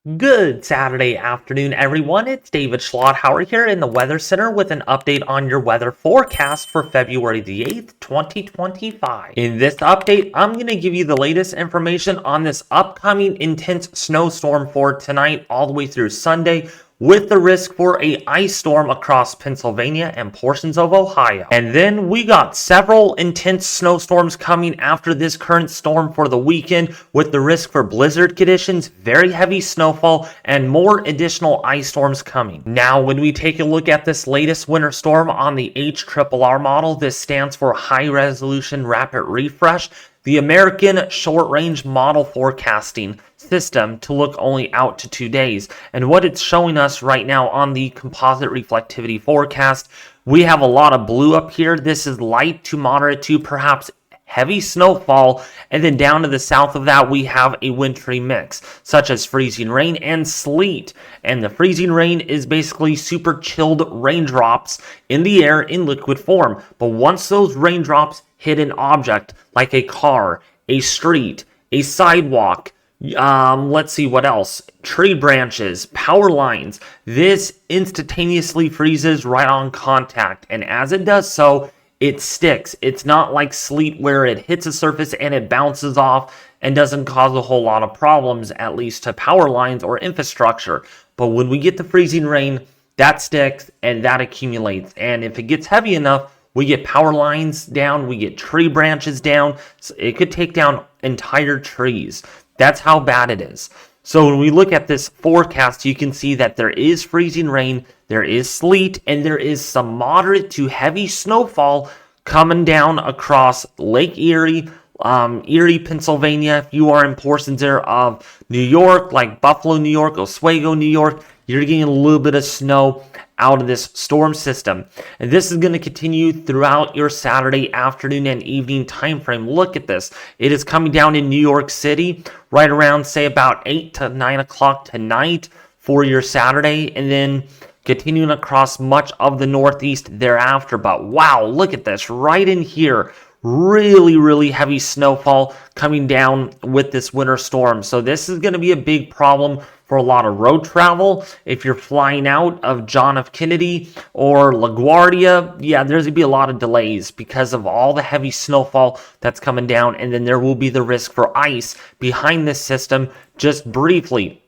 Good Saturday afternoon, everyone. It's David Schlotthauer here in the Weather Center with an update on your weather forecast for February the 8th, 2025. In this update, I'm going to give you the latest information on this upcoming intense snowstorm for tonight all the way through Sunday, with the risk for a ice storm across Pennsylvania and portions of Ohio. And then we got several intense snowstorms coming after this current storm for the weekend, with the risk for blizzard conditions, very heavy snowfall, and more additional ice storms coming. Now, when we take a look at this latest winter storm on the HRRR model, this stands for High Resolution Rapid Refresh, the American Short Range Model Forecasting System, to look only out to 2 days. And what it's showing us right now on the composite reflectivity forecast, we have a lot of blue up here. This is light to moderate to perhaps heavy snowfall, and then down to the south of that we have a wintry mix such as freezing rain and sleet. And the freezing rain is basically super chilled raindrops in the air in liquid form, but once those raindrops hit an object like a car, a street, a sidewalk, let's see what else, tree branches, power lines, this instantaneously freezes right on contact, and as it does so, it sticks. It's not like sleet where it hits a surface and it bounces off and doesn't cause a whole lot of problems, at least to power lines or infrastructure. But when we get the freezing rain, that sticks and that accumulates. And if it gets heavy enough, we get power lines down, we get tree branches down. So it could take down entire trees. That's how bad it is. So when we look at this forecast, you can see that there is freezing rain, there is sleet, and there is some moderate to heavy snowfall coming down across Lake Erie, Pennsylvania. If you are in portions there of New York, like Buffalo, New York, Oswego, New York, you're getting a little bit of snow out of this storm system. And this is going to continue throughout your Saturday afternoon and evening time frame. Look at this. It is coming down in New York City right around, say, about 8 to 9 o'clock tonight for your Saturday, and then continuing across much of the Northeast thereafter. But wow, look at this right in here. Really heavy snowfall coming down with this winter storm. So this is going to be a big problem for a lot of road travel. If you're flying out of John F. Kennedy or LaGuardia, yeah, there's going to be a lot of delays because of all the heavy snowfall that's coming down. And then there will be the risk for ice behind this system just briefly.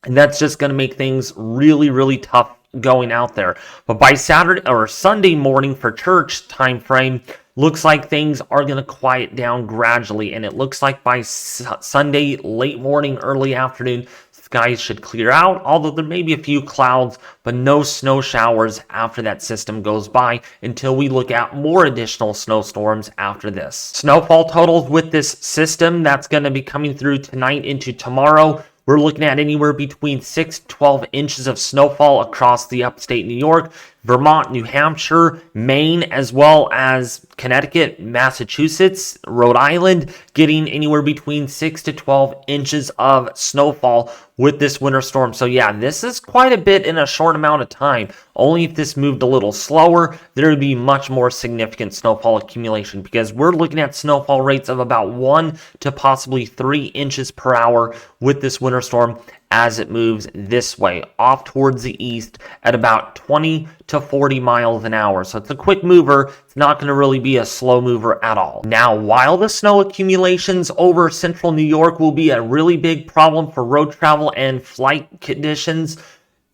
And that's just going to make things really tough going out there. But by Saturday or Sunday morning for church time frame, looks like things are going to quiet down gradually, and it looks like by Sunday late morning, early afternoon, skies should clear out, although there may be a few clouds, but no snow showers after that system goes by until we look at more additional snowstorms after this. Snowfall totals with this system that's going to be coming through tonight into tomorrow, we're looking at anywhere between 6 to 12 inches of snowfall across the upstate New York, Vermont, New Hampshire, Maine, as well as Connecticut, Massachusetts, Rhode Island, getting anywhere between 6 to 12 inches of snowfall with this winter storm. So yeah, this is quite a bit in a short amount of time. Only if this moved a little slower, there would be much more significant snowfall accumulation, because we're looking at snowfall rates of about 1 to possibly 3 inches per hour with this winter storm as it moves this way, off towards the east at about 20 to 40 miles an hour. So it's a quick mover. It's not going to really be a slow mover at all. Now, while the snow accumulations over central New York will be a really big problem for road travel and flight conditions,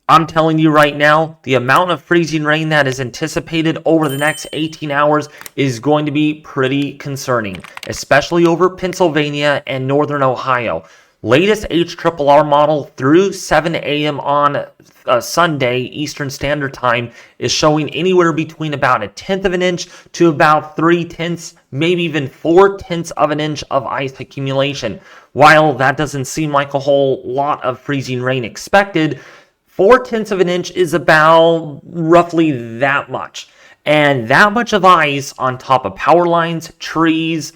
I'm telling you right now, the amount of freezing rain that is anticipated over the next 18 hours is going to be pretty concerning, especially over Pennsylvania and northern Ohio. Latest HRRR model through 7 a.m. on Sunday Eastern Standard Time is showing anywhere between about 1/10 of an inch to about 3/10, maybe even 4/10 of an inch of ice accumulation. While that doesn't seem like a whole lot of freezing rain expected, 4/10 of an inch is about roughly that much. And that much of ice on top of power lines, trees,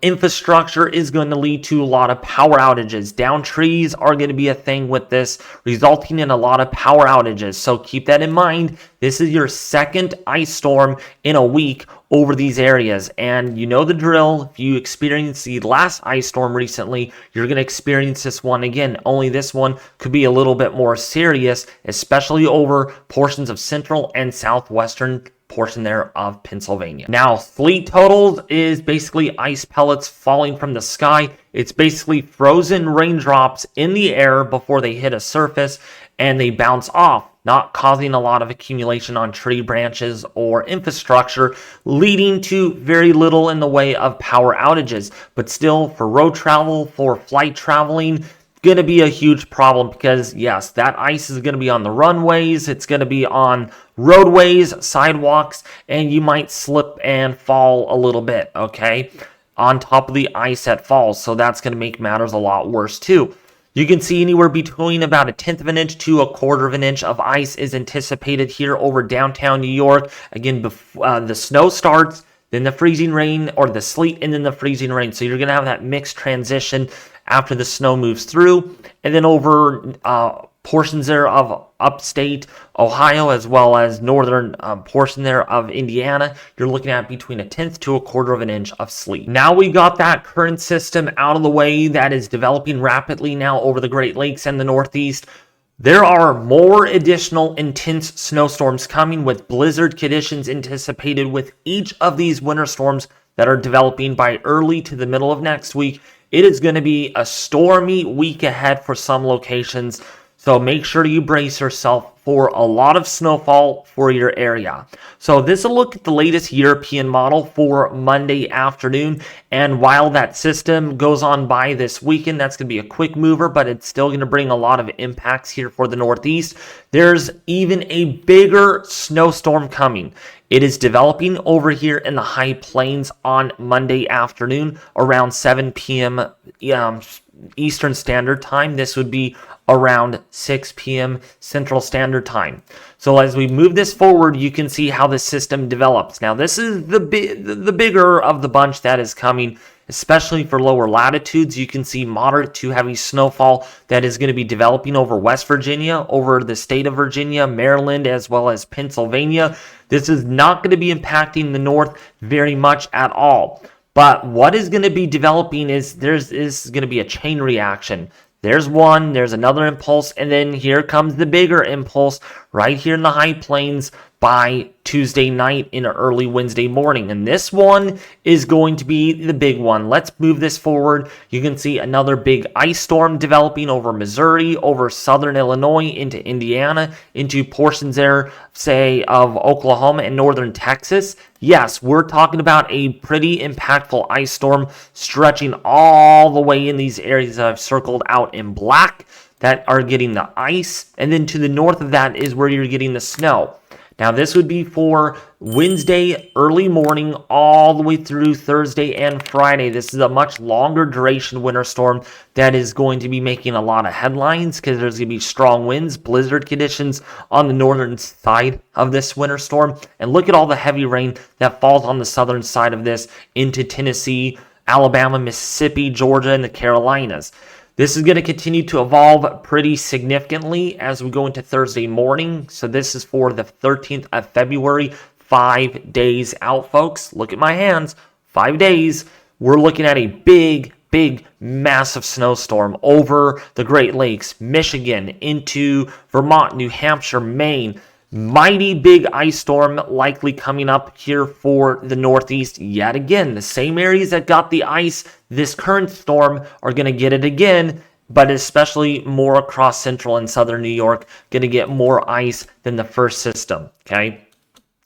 infrastructure is going to lead to a lot of power outages. Down trees are going to be a thing with this, resulting in a lot of power outages. So keep that in mind. This is your second ice storm in a week over these areas. And you know the drill. If you experienced the last ice storm recently, you're going to experience this one again. Only this one could be a little bit more serious, especially over portions of central and southwestern portion there of Pennsylvania. Now, sleet totals is basically ice pellets falling from the sky. It's basically frozen raindrops in the air before they hit a surface and they bounce off, not causing a lot of accumulation on tree branches or infrastructure, leading to very little in the way of power outages. But still, for road travel, for flight traveling, going to be a huge problem because, yes, that ice is going to be on the runways, it's going to be on roadways, sidewalks, and you might slip and fall a little bit, okay, on top of the ice that falls. So that's going to make matters a lot worse too. You can see anywhere between about 1/10 of an inch to 1/4 of an inch of ice is anticipated here over downtown New York. Again, the snow starts, then the freezing rain, or the sleet, and then the freezing rain. So you're going to have that mixed transition after the snow moves through. And then over portions there of upstate Ohio, as well as northern portion there of Indiana, you're looking at between 1/10 to 1/4 of an inch of sleet. Now we got that current system out of the way that is developing rapidly now over the Great Lakes and the Northeast. There are more additional intense snowstorms coming, with blizzard conditions anticipated with each of these winter storms that are developing by early to the middle of next week. It is going to be a stormy week ahead for some locations, so make sure you brace yourself for a lot of snowfall for your area. So this is a look at the latest European model for Monday afternoon. And while that system goes on by this weekend, that's going to be a quick mover, but it's still going to bring a lot of impacts here for the Northeast. There's even a bigger snowstorm coming. It is developing over here in the high plains on Monday afternoon around 7 p.m. Eastern Standard Time. This would be around 6 p.m. Central Standard Time. So as we move this forward, you can see how the system develops. Now, this is the bigger of the bunch that is coming, especially for lower latitudes. You can see moderate to heavy snowfall that is going to be developing over West Virginia, over the state of Virginia, Maryland, as well as Pennsylvania. This is not going to be impacting the north very much at all. But what is going to be developing is there's going to be a chain reaction. There's one, there's another impulse, and then here comes the bigger impulse right here in the high plains by Tuesday night and early Wednesday morning. And this one is going to be the big one. Let's move this forward. You can see another big ice storm developing over Missouri, over southern Illinois, into Indiana, into portions there, say, of Oklahoma and northern Texas. Yes, we're talking about a pretty impactful ice storm stretching all the way in these areas that I've circled out in black that are getting the ice. And then to the north of that is where you're getting the snow. Now, this would be for Wednesday early morning all the way through Thursday and Friday. This is a much longer duration winter storm that is going to be making a lot of headlines because there's going to be strong winds, blizzard conditions on the northern side of this winter storm. And look at all the heavy rain that falls on the southern side of this into Tennessee, Alabama, Mississippi, Georgia, and the Carolinas. This is going to continue to evolve pretty significantly as we go into Thursday morning. So this is for the 13th of February, 5 days out, folks. Look at my hands, 5 days. We're looking at a big, massive snowstorm over the Great Lakes, Michigan, into Vermont, New Hampshire, Maine. Mighty big ice storm likely coming up here for the Northeast yet again. The same areas that got the ice this current storm are going to get it again, but especially more across central and southern New York, going to get more ice than the first system, okay?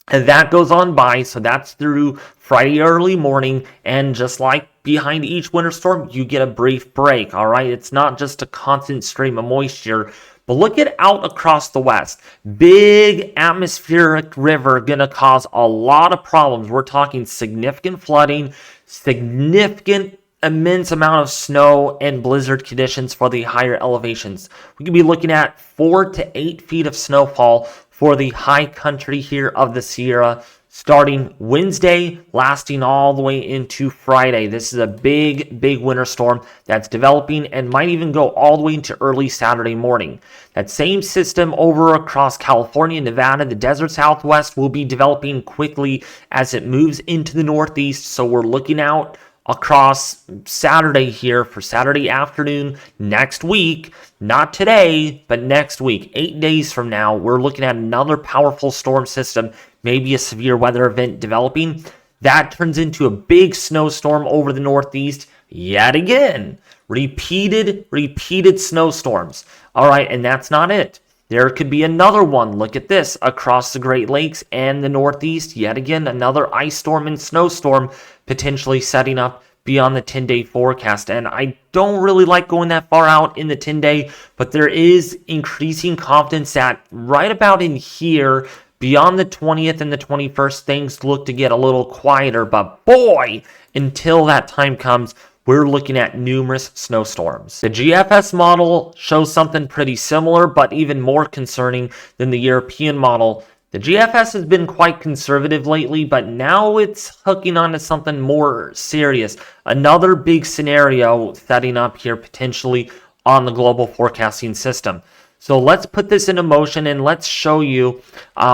And that goes on by, so that's through Friday early morning, and just like behind each winter storm, you get a brief break, all right? It's not just a constant stream of moisture. But look at out across the west. Big atmospheric river going to cause a lot of problems. We're talking significant flooding, significant immense amount of snow and blizzard conditions for the higher elevations. We could be looking at 4 to 8 feet of snowfall for the high country here of the Sierra. starting Wednesday, lasting all the way into Friday. This is a big winter storm that's developing and might even go all the way into early Saturday morning. That same system over across California, Nevada, the desert Southwest will be developing quickly as it moves into the Northeast. So we're looking out across Saturday here for Saturday afternoon next week. Not today, but next week. 8 days from now, we're looking at another powerful storm system, maybe a severe weather event developing. That turns into a big snowstorm over the Northeast yet again. Repeated snowstorms. All right, and that's not it. There could be another one. Look at this. Across the Great Lakes and the Northeast, yet again, another ice storm and snowstorm potentially setting up beyond the 10-day forecast. And I don't really like going that far out in the 10-day, but there is increasing confidence that right about in here, beyond the 20th and the 21st, things look to get a little quieter. But boy, until that time comes, we're looking at numerous snowstorms. The GFS model shows something pretty similar, but even more concerning than the European model. The GFS has been quite conservative lately, but now it's hooking onto something more serious. Another big scenario setting up here potentially on the global forecasting system. So let's put this into motion and let's show you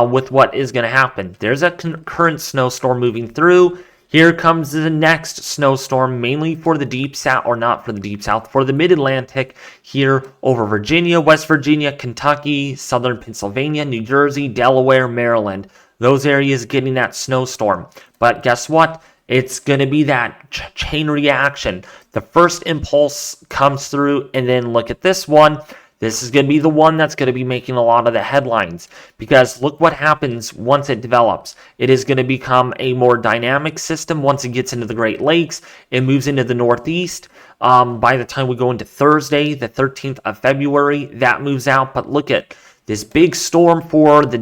with what is going to happen. There's a current snowstorm moving through. Here comes the next snowstorm, mainly for the deep south, or not for the deep south, for the mid-Atlantic, here over Virginia, West Virginia, Kentucky, southern Pennsylvania, New Jersey, Delaware, Maryland. Those areas getting that snowstorm. But guess what? It's going to be that chain reaction. The first impulse comes through, and then look at this one. This is going to be the one that's going to be making a lot of the headlines, because look what happens once it develops. It is going to become a more dynamic system once it gets into the Great Lakes. It moves into the Northeast. By the time we go into Thursday, the 13th of February, that moves out. But look at this big storm for the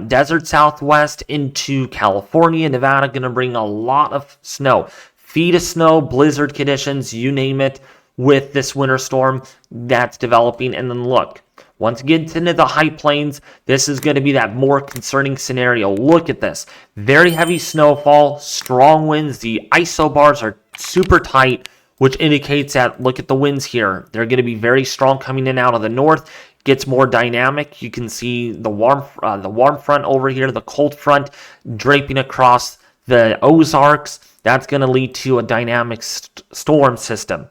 desert Southwest into California, Nevada, going to bring a lot of snow. Feet of snow, blizzard conditions, you name it, with this winter storm that's developing. And then look, once it gets into the high plains, this is going to be that more concerning scenario. Look at this. Very heavy snowfall, strong winds. The isobars are super tight, which indicates that, look at the winds here. They're going to be very strong coming in out of the north. Gets more dynamic. You can see the warm front over here, the cold front draping across the Ozarks. That's going to lead to a dynamic storm system.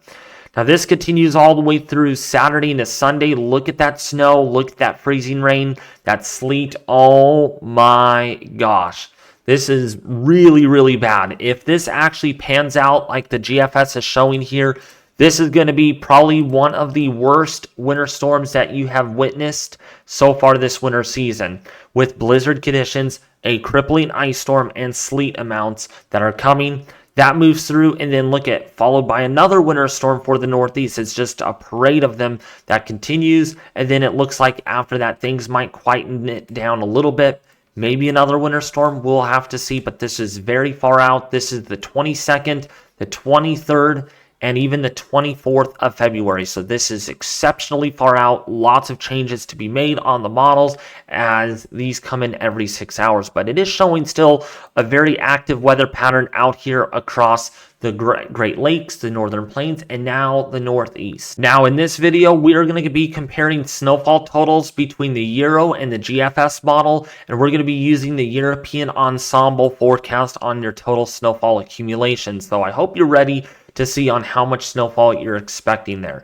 Now, this continues all the way through Saturday into Sunday. Look at that snow. Look at that freezing rain, that sleet. Oh, my gosh. This is really bad. If this actually pans out like the GFS is showing here, this is going to be probably one of the worst winter storms that you have witnessed so far this winter season, with blizzard conditions, a crippling ice storm, and sleet amounts that are coming. That moves through, and then look at, followed by another winter storm for the Northeast. It's just a parade of them that continues, and then it looks like after that things might quieten it down a little bit. Maybe another winter storm, we'll have to see, but this is very far out. This is the 22nd, the 23rd, and even the 24th of February. So this is exceptionally far out. Lots of changes to be made on the models as these come in every 6 hours. But it is showing still a very active weather pattern out here across the Great Lakes, the Northern Plains, and now the Northeast. Now in this video, we are going to be comparing snowfall totals between the Euro and the GFS model, and we're going to be using the European ensemble forecast on your total snowfall accumulation. So I hope you're ready to see on how much snowfall you're expecting there.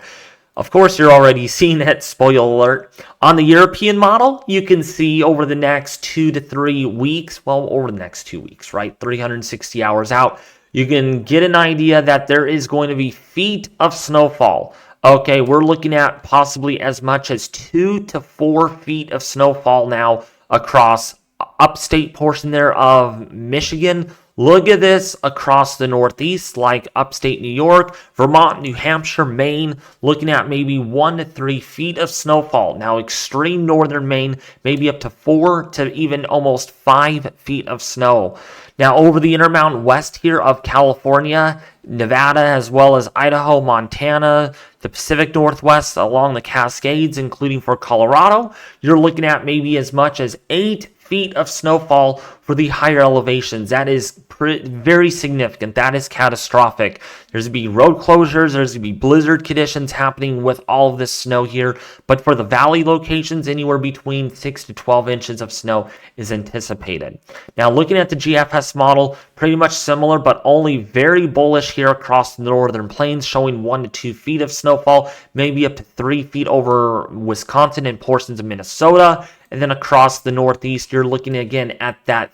Of course, you're already seeing it, spoiler alert. On the European model, you can see over the next 2 to 3 weeks, well, over the next 2 weeks, right? 360 hours out, you can get an idea that there is going to be feet of snowfall. Okay, we're looking at possibly as much as 2 to 4 feet of snowfall now across upstate portion there of Michigan. Look at this across the Northeast, like upstate New York, Vermont, New Hampshire, Maine, looking at maybe 1 to 3 feet of snowfall. Now, extreme northern Maine, maybe up to 4 to even almost 5 feet of snow. Now, over the Intermountain West here of California, Nevada, as well as Idaho, Montana, the Pacific Northwest along the Cascades, including for Colorado, you're looking at maybe as much as 8 feet of snowfall for the higher elevations. That is very significant. That is catastrophic. There's going to be road closures. There's going to be blizzard conditions happening with all of this snow here. But for the valley locations, anywhere between 6 to 12 inches of snow is anticipated. Now, looking at the GFS model, pretty much similar, but only very bullish here across the northern plains, showing 1 to 2 feet of snowfall, maybe up to 3 feet over Wisconsin and portions of Minnesota. And then across the northeast, you're looking again at that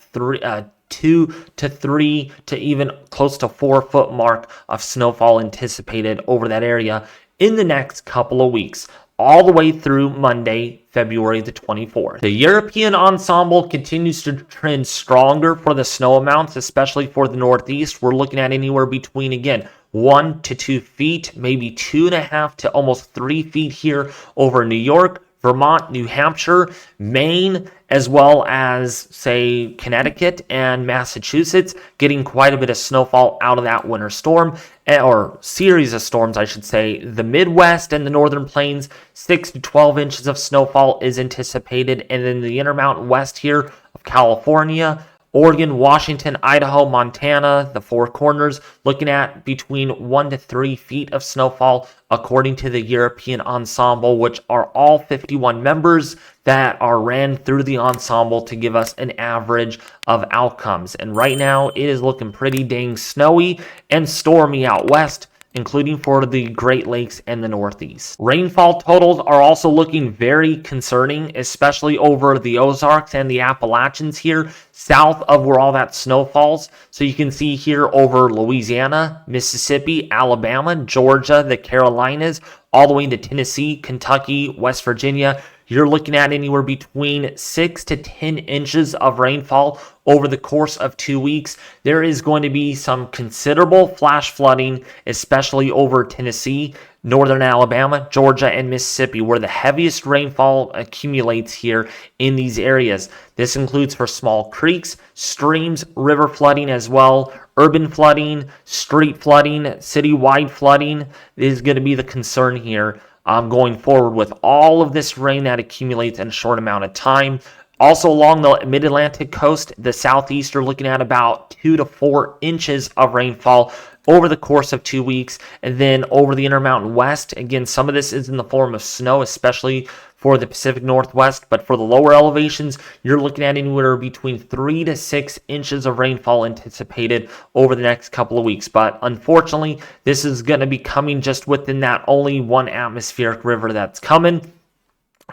2 to 3 to even close to 4 foot mark of snowfall anticipated over that area in the next couple of weeks, all the way through Monday, February the 24th. The European ensemble continues to trend stronger for the snow amounts, especially for the northeast. We're looking at anywhere between, again, 1 to 2 feet, maybe 2.5 to almost 3 feet here over New York, Vermont, New Hampshire, Maine, as well as, say, Connecticut and Massachusetts, getting quite a bit of snowfall out of that winter storm, or series of storms, I should say. The Midwest and the Northern Plains, 6 to 12 inches of snowfall is anticipated, and then the Intermountain West here of California, Oregon, Washington, Idaho, Montana, the Four Corners, looking at between 1 to 3 feet of snowfall, according to the European ensemble, which are all 51 members that are ran through the ensemble to give us an average of outcomes. And right now, it is looking pretty dang snowy and stormy out west, including for the Great Lakes and the Northeast. Rainfall totals are also looking very concerning, especially over the Ozarks and the Appalachians here, south of where all that snow falls. So you can see here over Louisiana, Mississippi, Alabama, Georgia, the Carolinas, all the way into Tennessee, Kentucky, West Virginia. You're looking at anywhere between 6 to 10 inches of rainfall over the course of 2 weeks. There is going to be some considerable flash flooding, especially over Tennessee, northern Alabama, Georgia, and Mississippi, where the heaviest rainfall accumulates here in these areas. This includes for small creeks, streams, river flooding as well, urban flooding, street flooding, citywide flooding is going to be the concern here. Going forward with all of this rain that accumulates in a short amount of time. Also along the mid-Atlantic coast, the southeast are looking at about 2 to 4 inches of rainfall over the course of 2 weeks. And then over the Intermountain West, again, some of this is in the form of snow, especially for the Pacific Northwest, but for the lower elevations, you're looking at anywhere between 3 to 6 inches of rainfall anticipated over the next couple of weeks. But unfortunately, this is going to be coming just within that only one atmospheric river that's coming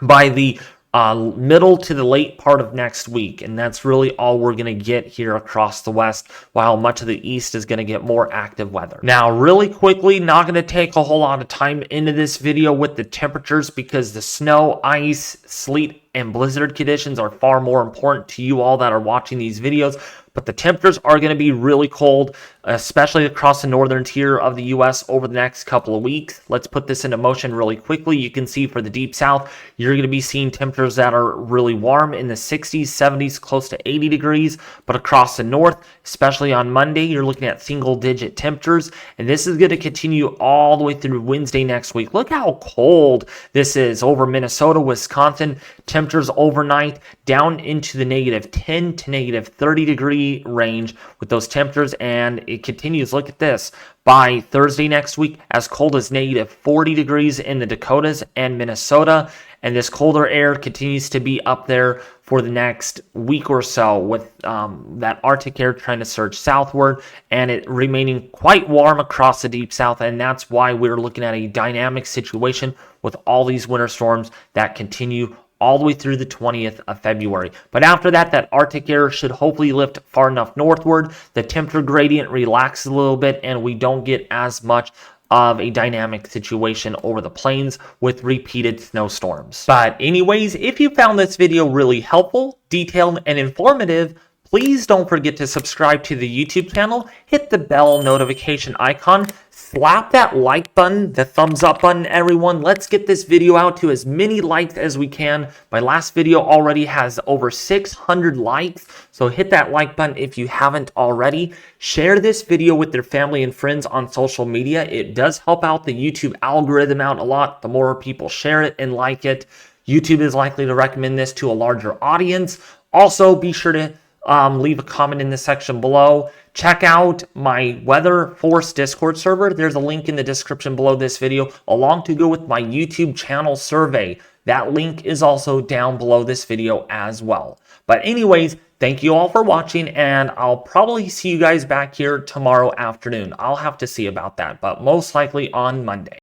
by the middle to the late part of next week, and that's really all we're going to get here across the west, while much of the east is going to get more active weather. Now, really quickly, not going to take a whole lot of time into this video with the temperatures, because the snow, ice, sleet, and blizzard conditions are far more important to you all that are watching these videos. But the temperatures are going to be really cold, especially across the northern tier of the U.S. over the next couple of weeks. Let's put this into motion really quickly. You can see for the deep south, you're going to be seeing temperatures that are really warm in the 60s, 70s, close to 80 degrees. But across the north, especially on Monday, you're looking at single-digit temperatures. And this is going to continue all the way through Wednesday next week. Look how cold this is over Minnesota, Wisconsin. Temperatures overnight down into the negative 10 to negative 30 degree range with those temperatures, and it continues. Look at this. By Thursday next week, as cold as negative 40 degrees in the Dakotas and Minnesota, and this colder air continues to be up there for the next week or so, with that Arctic air trying to surge southward, and it remaining quite warm across the deep south. And that's why we're looking at a dynamic situation with all these winter storms that continue all the way through the 20th of February. But after that, that Arctic air should hopefully lift far enough northward, the temperature gradient relaxes a little bit, and we don't get as much of a dynamic situation over the plains with repeated snowstorms. But anyways, if you found this video really helpful, detailed, and informative, please don't forget to subscribe to the YouTube channel, hit the bell notification icon, slap that like button, the thumbs up button, everyone. Let's get this video out to as many likes as we can. My last video already has over 600 likes, so hit that like button if you haven't already. Share this video with your family and friends on social media. It does help out the YouTube algorithm out a lot. The more people share it and like it, YouTube is likely to recommend this to a larger audience. Also, be sure to leave a comment in the section below. Check out my Weather Force Discord server. There's a link in the description below this video, along to go with my YouTube channel survey. That link is also down below this video as well. But anyways, thank you all for watching, and I'll probably see you guys back here tomorrow afternoon. I'll have to see about that, but most likely on Monday.